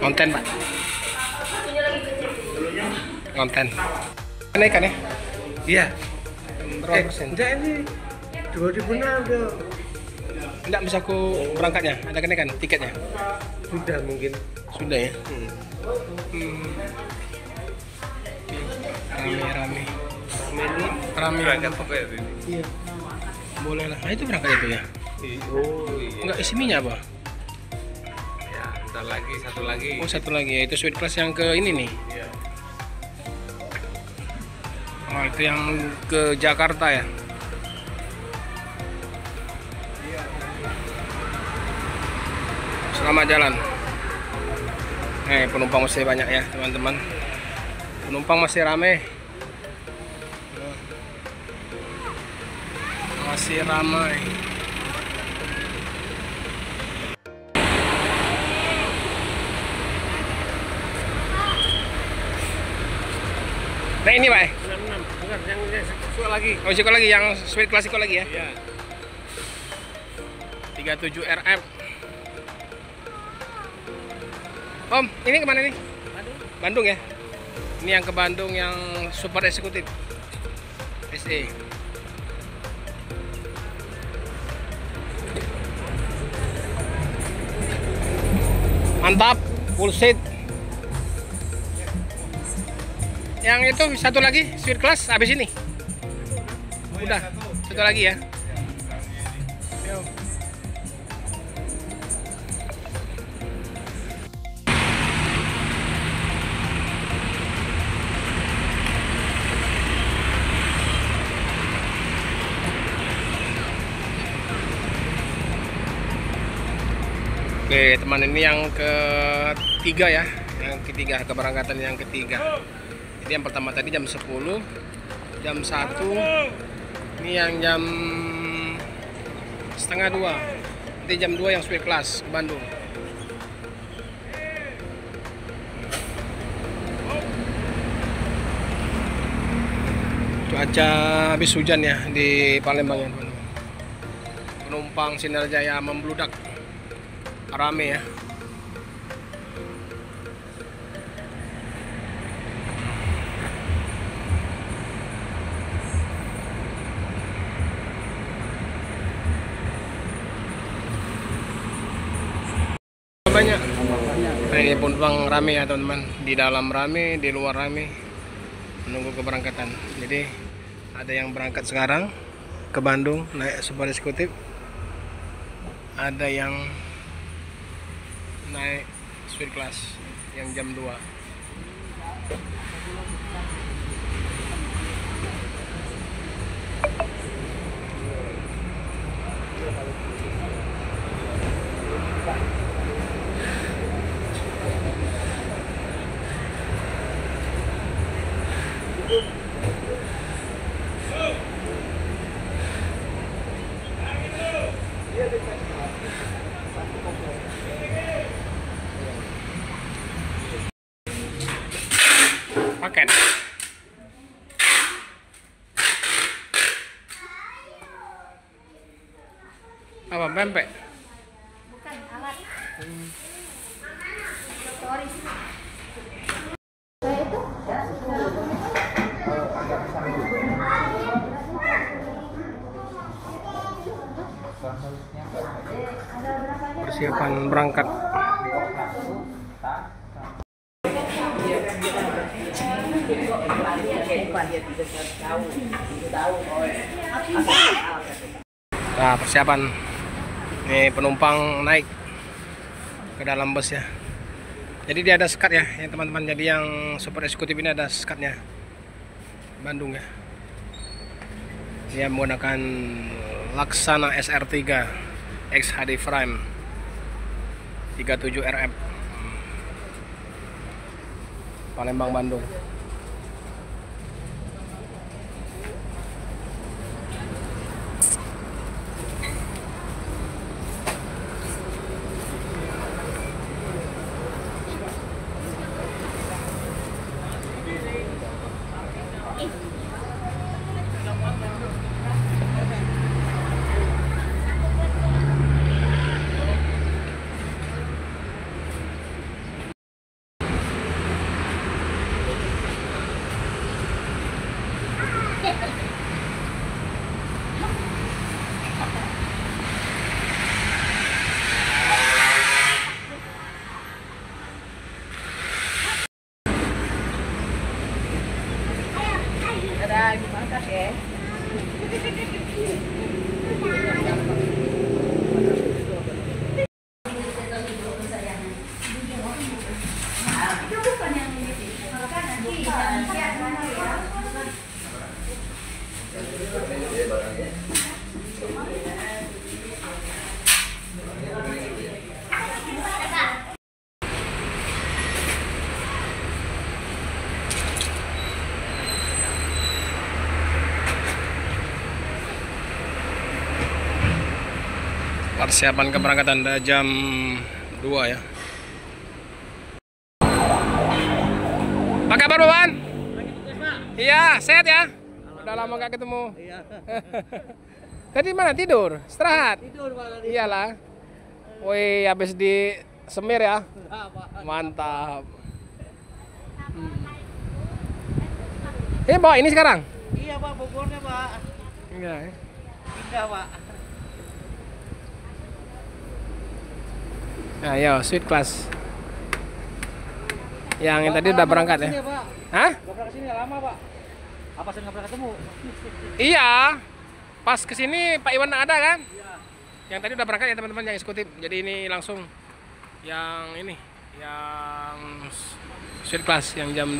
Konten Pak. Konten. Kenaikan ya? Iya. Berapa persen? Enggak, ini 2006 udah. Enggak bisa aku berangkatnya, ada kenaikan tiketnya? Sudah mungkin. Sudah ya? Rame-rame. Rame. Berangkat apa ya ini? Iya. Boleh lah. Nah, itu berangkat itu ya? Oh iya. Enggak isi minyak apa? Ya, ntar lagi, satu lagi. Oh, satu lagi ya, itu suite class yang ke ini nih. Iya. Oh, itu yang ke Jakarta ya? Selamat jalan. Penumpang masih banyak ya teman-teman. Penumpang masih ramai. Masih ramai. Nah ini Pak. 66. Bukan, yang suka lagi. Oh, suka lagi yang suite klasiko lagi ya? Iya. 37 RF. Om, ini kemana nih? Bandung ya? Ini yang ke Bandung yang super eksekutif SE. Mantap, full seat. Yang itu satu lagi suite class habis ini. Udah, satu lagi ya. Yo. Oke teman, ini yang ketiga ya, yang ketiga, keberangkatan yang ketiga. Jadi yang pertama tadi jam 10, jam 1, ini yang jam setengah 2, nanti jam 2 yang suite class ke Bandung. Cuaca habis hujan ya di Palembang ya teman-teman. Penumpang Sinar Jaya membludak. Rame ya. Banyak. Nah, ini penumpang rame ya teman-teman. Di dalam rame, di luar rame. Menunggu keberangkatan. Jadi ada yang berangkat sekarang ke Bandung naik super eksekutif. Ada yang naik suite class yang jam 2. Paket. Apa pempek? Bukan alat. Stories. Saya itu Persiapan berangkat. Nah, persiapan nih penumpang naik ke dalam bus ya. Jadi dia ada sekat ya, teman-teman. Jadi yang super eksekutif ini ada sekatnya. Bandung ya. Dia menggunakan Laksana SR3 XHD Prime 37 RF Palembang Bandung. Oke. Itu bukan yang ini. Kan nanti siap mana ya? Persiapan keberangkatan udah jam 2 ya. Apa kabar Bapak? Iya, sehat ya? Udah lama gak ketemu. Iya. Tadi mana tidur? Istirahat? Tidur Pak tadi. Iyalah. Woi, habis di Semir ya? Enggak, Pak. Mantap. Ini bawa ini sekarang? Iya, Pak, Bogornya, Pak. Iya. Pindah, Pak. Nah, yo, sweet class. Yang tadi udah berangkat ya? Sini, Pak. Hah? Gak pernah kesini lama, Pak. Apa saya nggak pernah ketemu? Iya. Pas kesini Pak Iwan ada kan? Iya. Yang tadi udah berangkat ya teman-teman yang eksekutif. Jadi ini langsung yang ini, yang sweet class yang jam 2.